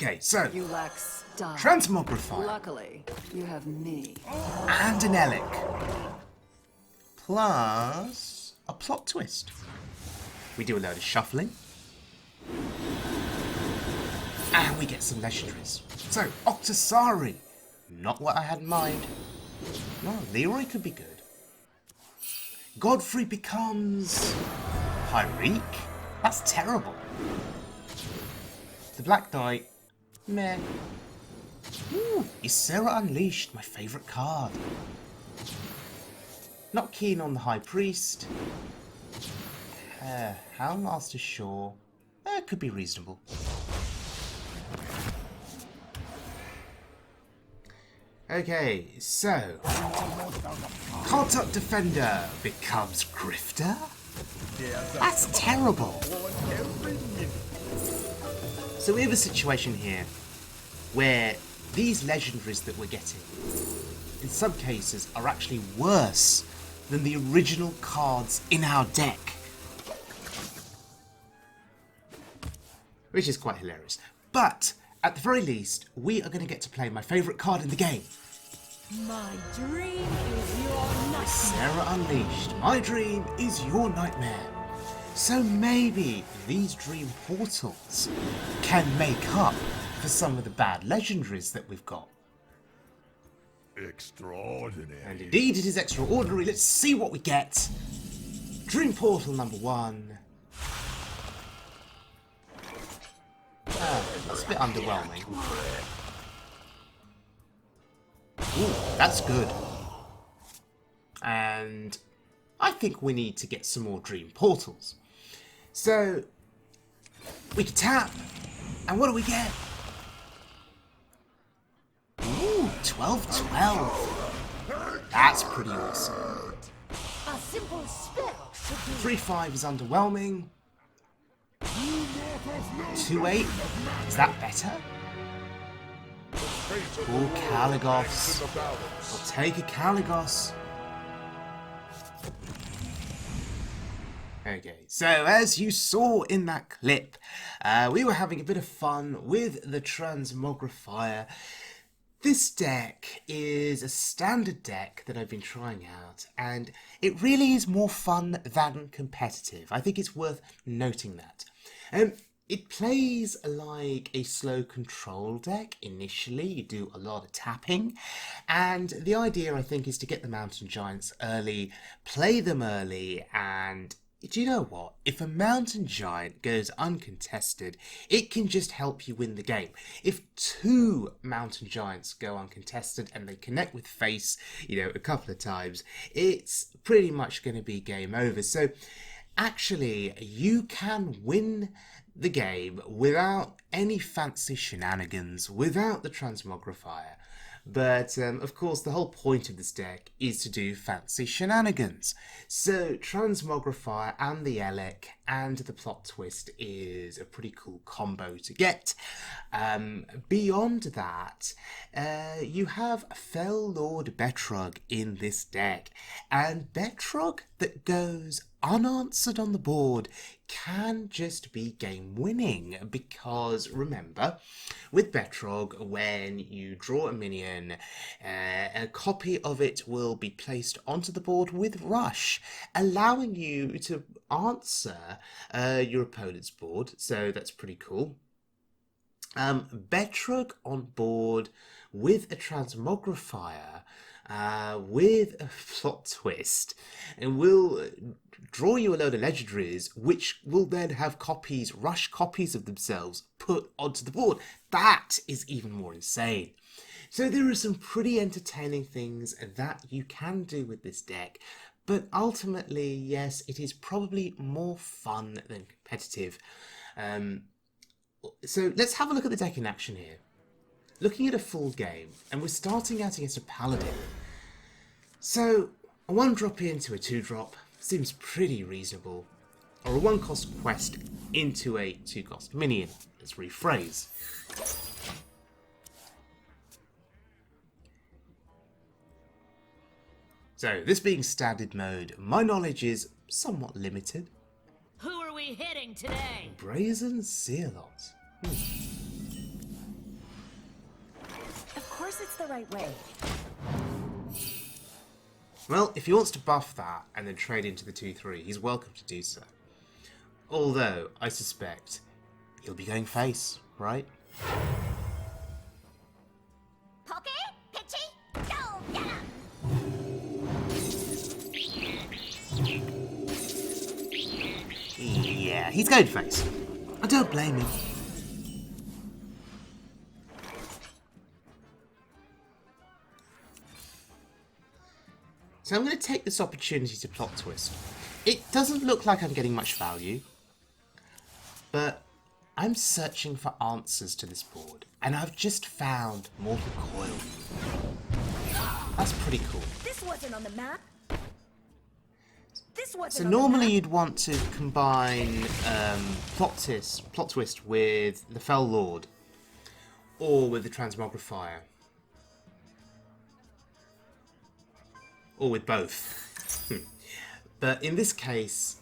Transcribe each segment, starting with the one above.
Okay, so You lack style. Transmogrifier Luckily, you have me. and an Elekk, plus a plot twist. We do a load of shuffling, and we get some legendaries. So Octosari, not what I had in mind. No, Leroy could be good. Godfrey becomes Hyreek. That's terrible. The Black Knight, meh. Ooh, Ysera Unleashed, my favourite card. Not keen on the High Priest. Houndmaster Shaw, could be reasonable. Okay, so Kartuk Defender becomes Grifter? That's terrible. So we have a situation here where these legendaries that we're getting, in some cases, are actually worse than the original cards in our deck. Which is quite hilarious. But, at the very least, we are going to get to play my favourite card in the game. My dream is your nightmare. Sarah Unleashed. My dream is your nightmare. So maybe these dream portals can make up for some of the bad legendaries that we've got. Extraordinary. And indeed it is extraordinary. Let's see what we get. Dream portal number 1. That's a bit underwhelming. Ooh, that's good. And I think we need to get some more dream portals. So we can tap, and what do we get? Ooh, 12/12. That's pretty awesome. A simple spell should do. 3/5 is underwhelming. 2/8, is that better? Ooh, Caligos. I'll take a Caligos. Okay, so as you saw in that clip, we were having a bit of fun with the Transmogrifier. This deck is a standard deck that I've been trying out, and it really is more fun than competitive. I think it's worth noting that. It plays like a slow control deck initially. You do a lot of tapping, and the idea, I think, is to get the Mountain Giants early, play them early, and do you know what? If a Mountain Giant goes uncontested, it can just help you win the game. If 2 Mountain Giants go uncontested and they connect with face, a couple of times, it's pretty much going to be game over. So actually, you can win the game without any fancy shenanigans, without the Transmogrifier. But, of course, the whole point of this deck is to do fancy shenanigans. So, Transmogrifier and the Elekk and the Plot Twist is a pretty cool combo to get. Beyond that, you have Fel Lord Betrug in this deck. And Betrug that goes unanswered on the board can just be game winning, because remember, with Betrug, when you draw a minion, a copy of it will be placed onto the board with Rush, allowing you to answer your opponent's board, so that's pretty cool. Betrug on board with a Transmogrifier, with a Plot Twist, and will draw you a load of legendaries, which will then have copies, Rush copies of themselves, put onto the board. That is even more insane. So there are some pretty entertaining things that you can do with this deck, but ultimately, yes, it is probably more fun than competitive. So let's have a look at the deck in action here. Looking at a full game, and we're starting out against a Paladin. So a 1-drop into a 2-drop seems pretty reasonable. Or a 1-cost quest into a 2-cost minion. Let's rephrase. So, this being standard mode, my knowledge is somewhat limited. Who are we hitting today? Brazen Zealot. the right way. Well, if he wants to buff that and then trade into the 2-3, he's welcome to do so. Although, I suspect he'll be going face, right? Poke, pitchy, go get him! Yeah, he's going face. I don't blame him. So I'm going to take this opportunity to plot twist. It doesn't look like I'm getting much value, but I'm searching for answers to this board, and I've just found Mortal Coil. That's pretty cool. This wasn't on the map. This wasn't So on the normally map. you'd want to combine plot twist with the Fel Lord, or with the Transmogrifier, or with both. But in this case,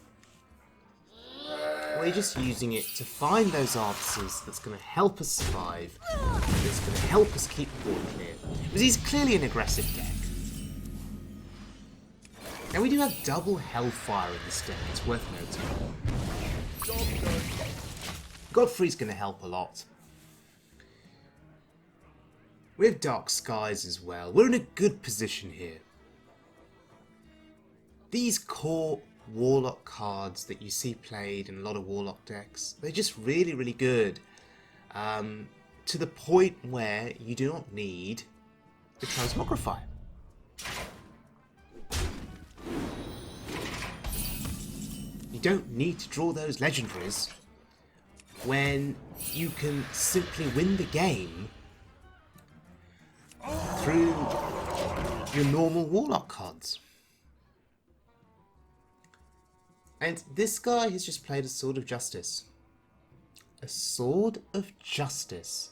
we're just using it to find those answers that's going to help us survive, that's going to help us keep the board clear. Because he's clearly an aggressive deck. And we do have double Hellfire in this deck, it's worth noting. Godfrey's going to help a lot. We have Dark Skies as well. We're in a good position here. These core Warlock cards that you see played in a lot of Warlock decks, they're just really, really good. To the point where you do not need the Transmogrifier. You don't need to draw those legendaries when you can simply win the game through your normal Warlock cards. And this guy has just played a Sword of Justice. A Sword of Justice.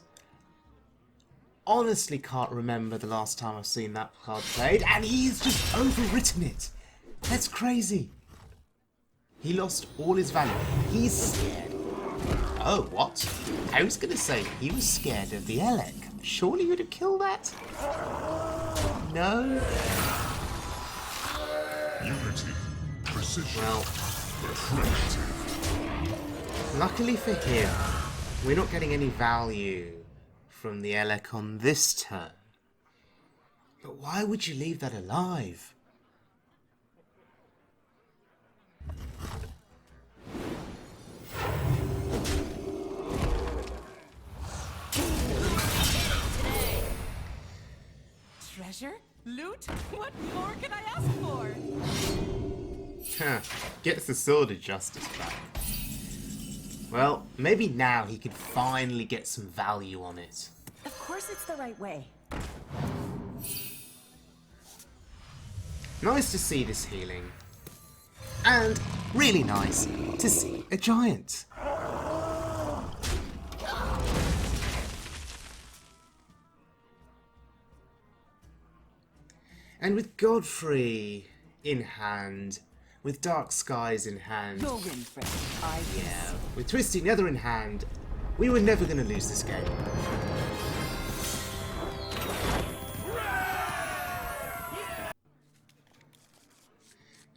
Honestly can't remember the last time I've seen that card played, and he's just overwritten it. That's crazy. He lost all his value. He's scared. Oh, what? I was going to say he was scared of the Elekk. Surely you would have killed that? No? Unity, precision, Well, primitive. luckily for him, we're not getting any value from the Elekk on this turn. But why would you leave that alive? Treasure? Loot? What more can I ask for? Huh, gets the Sword of Justice back. Well, maybe now he could finally get some value on it. Of course it's the right way. Nice to see this healing. And really nice to see a giant. And with Godfrey in hand, with Dark Skies in hand, You'll win, friend. I yeah, with Twisty Nether in hand, we were never going to lose this game.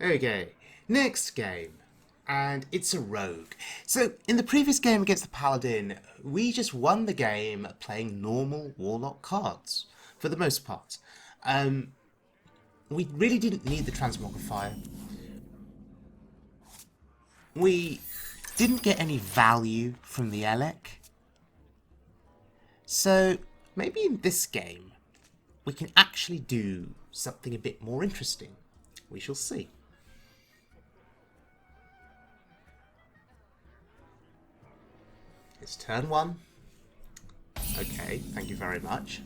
Okay, next game, and it's a rogue. So, in the previous game against the Paladin, we just won the game playing normal Warlock cards, for the most part. We really didn't need the Transmogrifier. We didn't get any value from the Elekk. So, maybe in this game, we can actually do something a bit more interesting. We shall see. It's turn 1. Okay, thank you very much.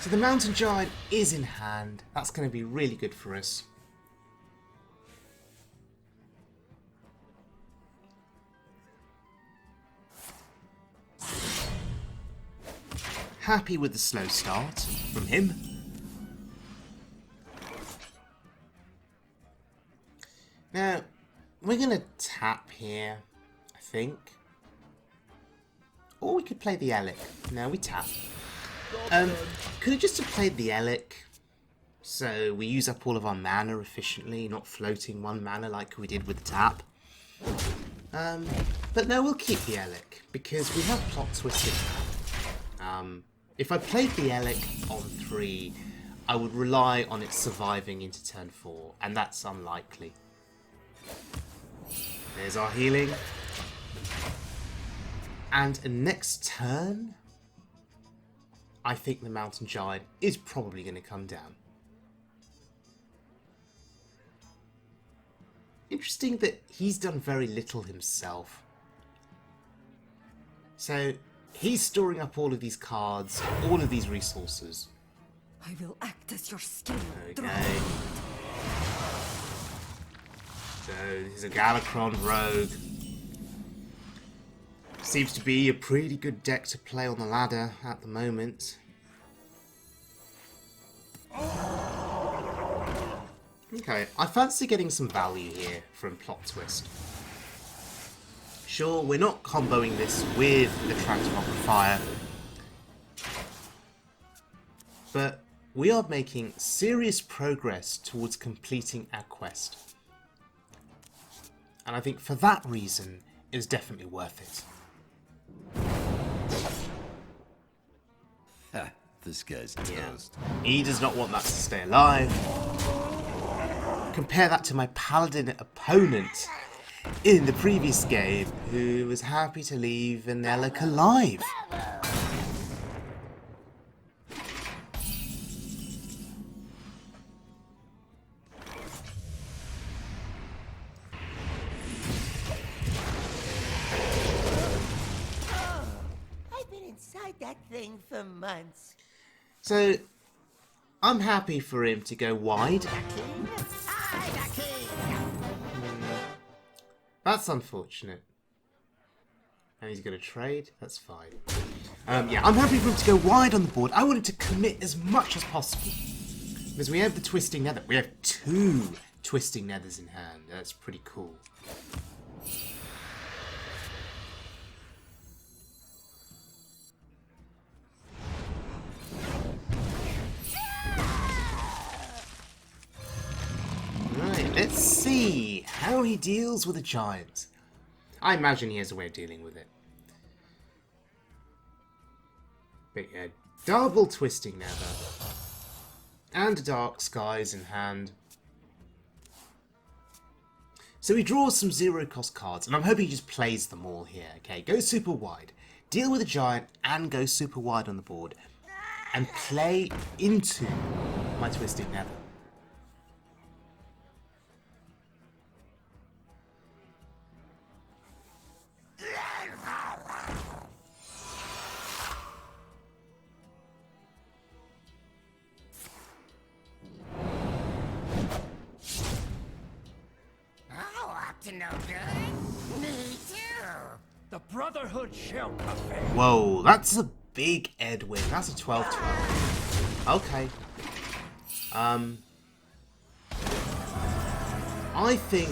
So the Mountain Giant is in hand. That's going to be really good for us. Happy with the slow start from him. Now, we're going to tap here, I think. Or we could play the Elekk. No, we tap. Could have just have played the Elekk, so we use up all of our mana efficiently, not floating 1 mana like we did with the tap. But no, we'll keep the Elekk, because we have Plot Twist in hand. If I played the Elekk on 3, I would rely on it surviving into turn 4, and that's unlikely. There's our healing. And next turn, I think the Mountain Giant is probably going to come down. Interesting that he's done very little himself. So he's storing up all of these cards, all of these resources. I will act as your skin. Okay. So this is a Galakron Rogue. Seems to be a pretty good deck to play on the ladder at the moment. Okay, I fancy getting some value here from Plot Twist. Sure, we're not comboing this with the Transmogrifier, but we are making serious progress towards completing our quest. And I think for that reason, it is definitely worth it. Ha, this guy's toast. He does not want that to stay alive. Compare that to my paladin opponent in the previous game, who was happy to leave an Elekk alive. I've been inside that thing for months. So, I'm happy for him to go wide. That's unfortunate. And he's going to trade. That's fine. Yeah, I'm happy for him to go wide on the board. I wanted to commit as much as possible. Because we have the Twisting Nether. We have 2 Twisting Nethers in hand. That's pretty cool. Right, let's see how he deals with a giant. I imagine he has a way of dealing with it. But yeah, double Twisting Nether. And Dark Skies in hand. So he draws some 0-cost cards, and I'm hoping he just plays them all here. Okay, go super wide. Deal with a giant and go super wide on the board. And play into my Twisting Nether. To no good? Me too. The Brotherhood shall prevail. Whoa, that's a big Edwin. That's a 12-12. Okay. I think...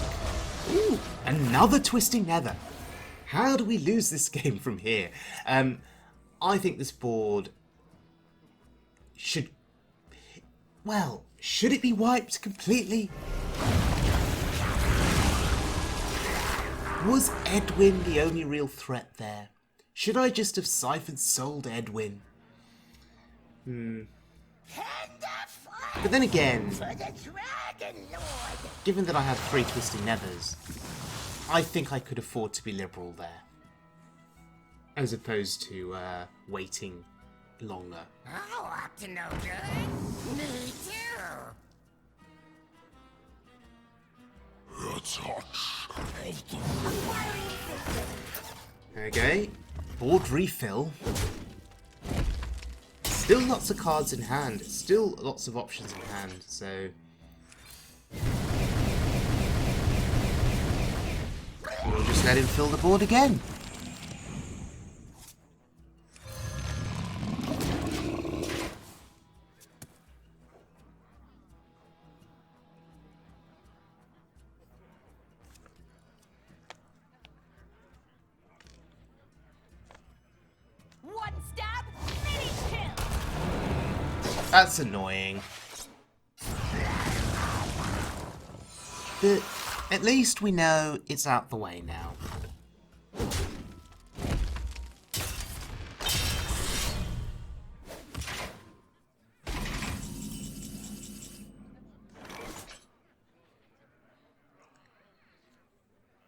Ooh, another Twisting Nether. How do we lose this game from here? I think this board should... Well, should it be wiped completely? Was Edwin the only real threat there? Should I just have siphoned sold Edwin? But then again, For the Dragon Lord. given that I have 3 Twisting Nethers, I think I could afford to be liberal there. As opposed to waiting longer. Oh, up to no good? Me too. A touch of the Okay, board refill. Still lots of cards in hand, still lots of options in hand, so... We'll just let him fill the board again. That's annoying. But at least we know it's out the way now.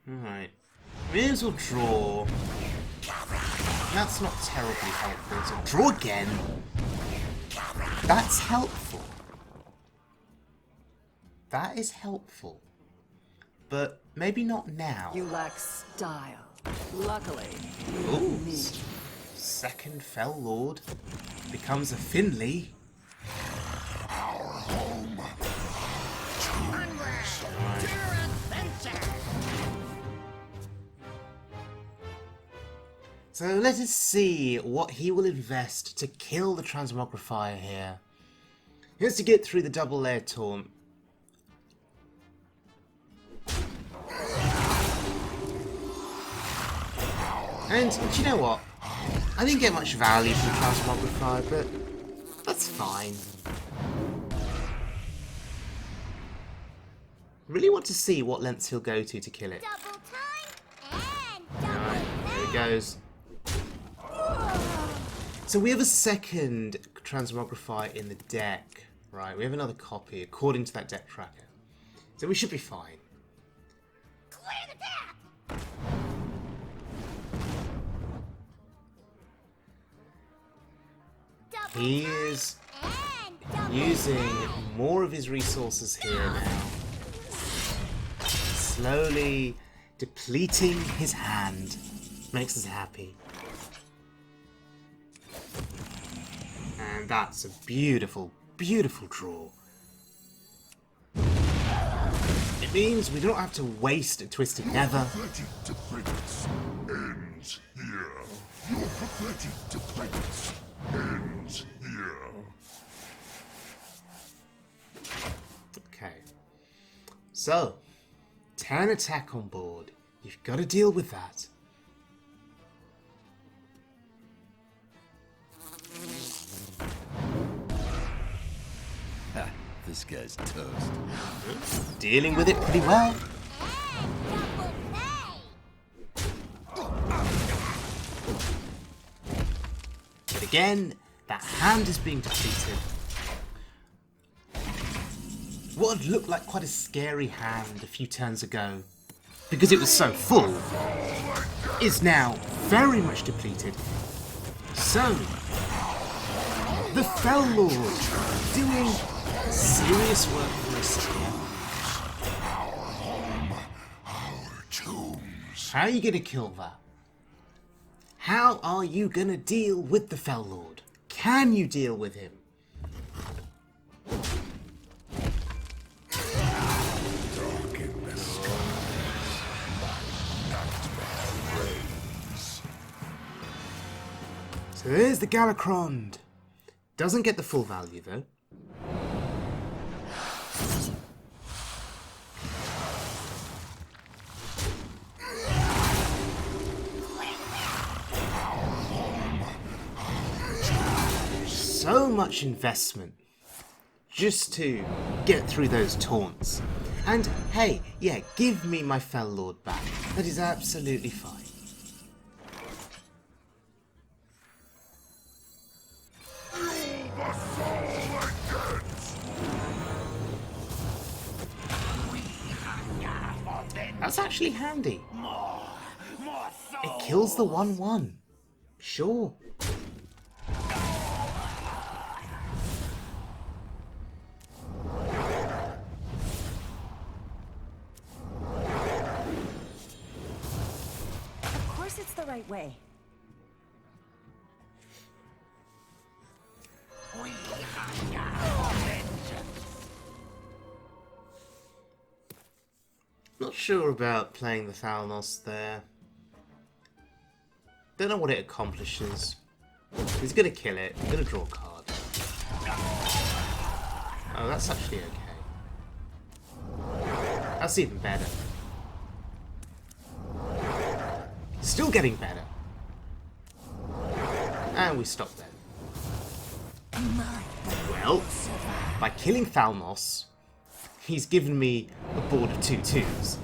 Alright. May as well draw. That's not terribly helpful. So draw again. That's helpful. That is helpful. But maybe not now. You lack style. Luckily, Ooh. Second Fel Lord becomes a Finley. So let us see what he will invest to kill the Transmogrifier here. He has to get through the double layer taunt. And do you know what? I didn't get much value from the Transmogrifier, but that's fine. Really want to see what lengths he'll go to kill it. Double time and double Alright, here he goes. So we have a second Transmogrifier in the deck. Right, we have another copy according to that deck tracker. So we should be fine. clear the path. Double He time is and double using time. more of his resources here now. Slowly depleting his hand. Makes us happy. And that's a beautiful, beautiful draw. It means we don't have to waste a Twisted Nether. Pathetic dependence ends here. Your pathetic dependence ends here. Okay. So, 10 attack on board. You've got to deal with that. Ha, this guy's toast. Dealing with it pretty well. Double play. But again, that hand is being depleted. What had looked like quite a scary hand a few turns ago, because it was so full, is now very much depleted. So, the Fel Lord doing serious work for us here. How are you going to kill that? How are you going to deal with the Fel Lord? Can you deal with him? So there's the Galacrond. Doesn't get the full value though. So much investment just to get through those taunts. And hey, yeah, give me my Fel Lord back. That is absolutely fine. That's actually handy. It kills the 1/1. Sure. of course it's the right way. Not sure about playing the Thalnos there. Don't know what it accomplishes. He's gonna kill it. I'm gonna draw a card. Oh, that's actually okay. That's even better. Still getting better. And we stop there. Well, by killing Thalmos, he's given me a board of 2/2s.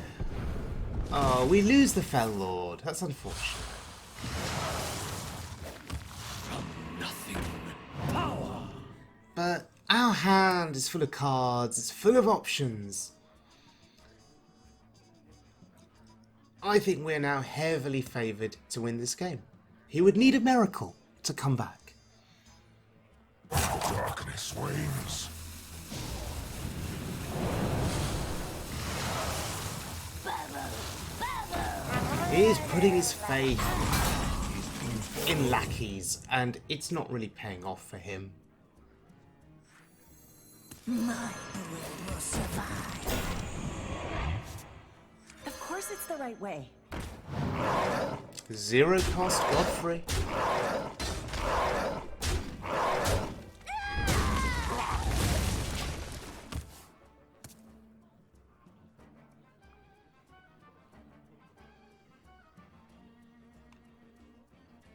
Oh, we lose the Fel Lord. That's unfortunate. But our hand is full of cards, it's full of options. I think we're now heavily favoured to win this game. He would need a miracle to come back. Darkness wanes. He is putting his faith in lackeys, and it's not really paying off for him. Of course it's the right way. Zero cost Godfrey.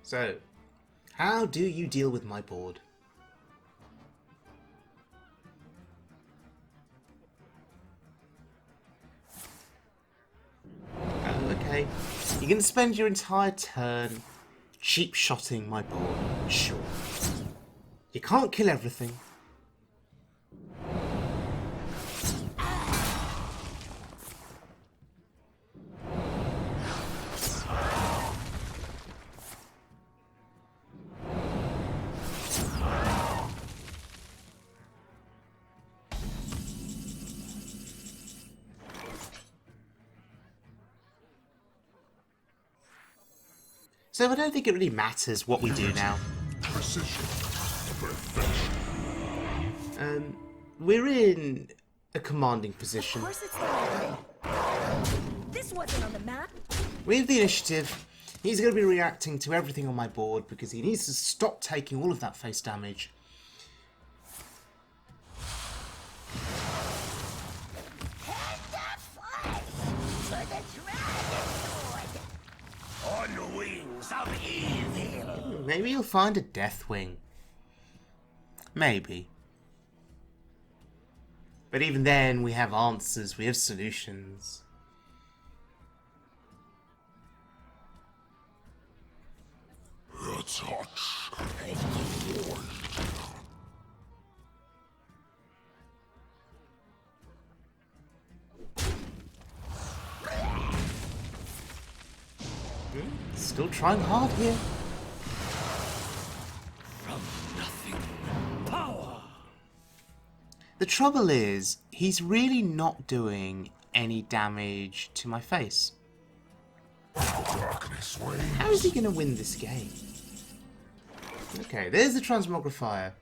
So, how do you deal with my board? Oh, okay. You're going to spend your entire turn cheap-shotting my board. Sure. You can't kill everything. So I don't think it really matters what we do now. Precision. Perfection. We're in a commanding position. Of course it's the right way. This wasn't on the map. We have the initiative. He's going to be reacting to everything on my board because he needs to stop taking all of that face damage. On the wings of evil. Maybe you'll find a Deathwing. Maybe. But even then, we have answers, we have solutions. Your touch. Still trying hard here. From nothing. Power. The trouble is, he's really not doing any damage to my face. Darkness wanes. How is he going to win this game? Okay, there's the Transmogrifier.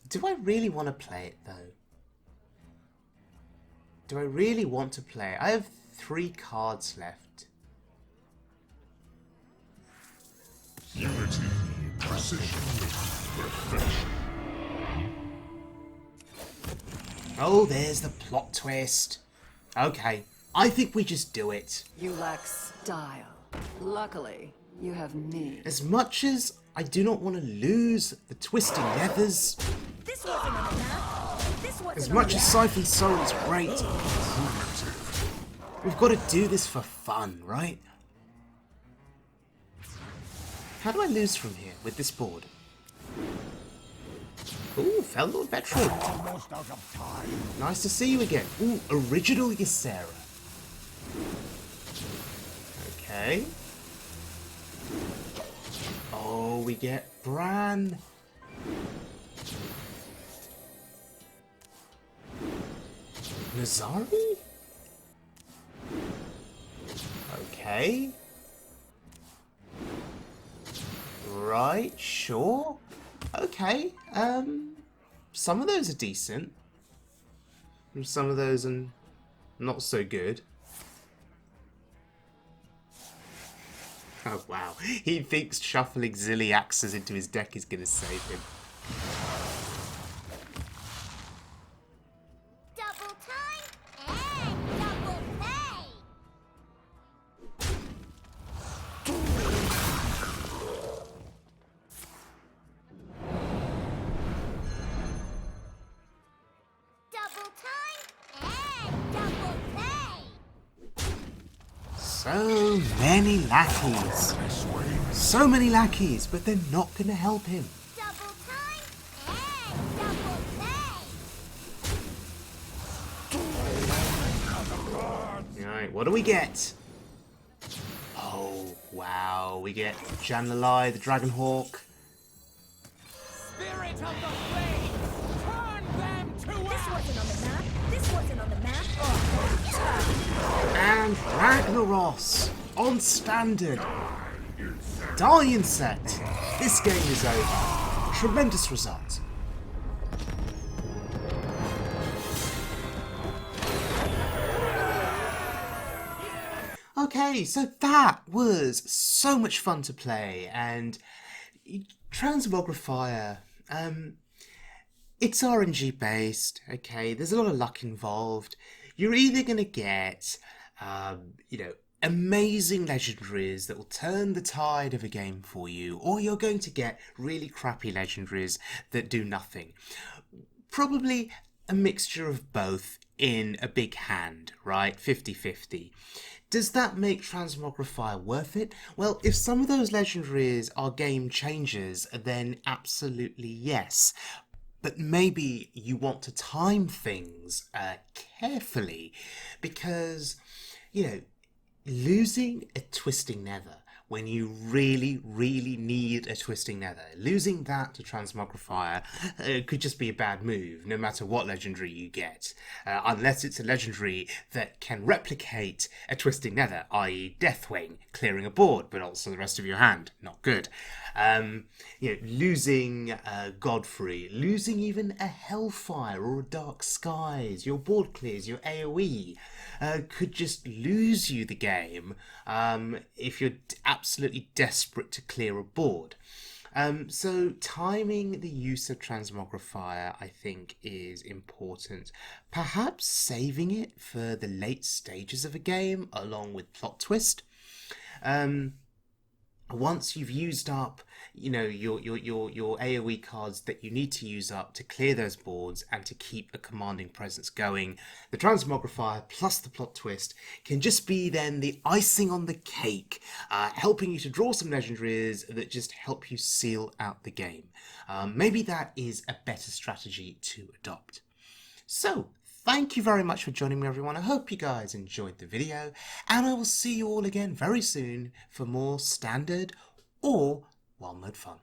Do I really want to play it, though? Do I really want to play it? I have 3 cards left. Unity. Precision. Perfection. Oh, there's the plot twist. Okay, I think we just do it. You lack style. Luckily, you have me. As much as I do not want to lose the twisting nethers, This wasn't on the map. This wasn't as on much the as map. Siphon Soul is great, we've got to do this for fun, right? How do I lose from here with this board? Ooh, Fel Lord Betrug. Almost out of time. Nice to see you again. Ooh, original Ysera. Okay. Oh, we get Bran. Nazari? Okay. Right, sure. Okay, some of those are decent. And some of those are not so good. Oh wow, he thinks shuffling Zilly Axes into his deck is gonna save him. Double time and double pay. So many lackeys. So many lackeys, but they're not going to help him. Double time and double play. Alright, what do we get? Oh, wow. We get Janlalai, the Dragonhawk. Spirit of the flame, turn them to This wasn't on the map. This wasn't on the map. And Ragnaros on standard. Die Insect. This game is over. Tremendous result. Okay, so that was so much fun to play, and Transmogrifier, it's RNG based, okay, there's a lot of luck involved. You're either going to get, amazing legendaries that will turn the tide of a game for you, or you're going to get really crappy legendaries that do nothing. Probably a mixture of both in a big hand, right? 50-50. Does that make Transmogrifier worth it? Well, if some of those legendaries are game changers, then absolutely yes. But maybe you want to time things carefully, because, losing a Twisting Nether when you really, really need a Twisting Nether, losing that to Transmogrifier could just be a bad move, no matter what legendary you get. Unless it's a legendary that can replicate a Twisting Nether, i.e. Deathwing, clearing a board, but also the rest of your hand. Not good. Losing Godfrey, losing even a Hellfire or a Dark Skies, your board clears, your AoE, could just lose you the game if you're absolutely desperate to clear a board. So timing the use of Transmogrifier, I think, is important. Perhaps saving it for the late stages of a game, along with Plot Twist. Once you've used up, your AoE cards that you need to use up to clear those boards and to keep a commanding presence going, the Transmogrifier plus the Plot Twist can just be then the icing on the cake, helping you to draw some legendaries that just help you seal out the game. Maybe that is a better strategy to adopt. So, thank you very much for joining me, everyone. I hope you guys enjoyed the video, and I will see you all again very soon for more standard or wild mode fun.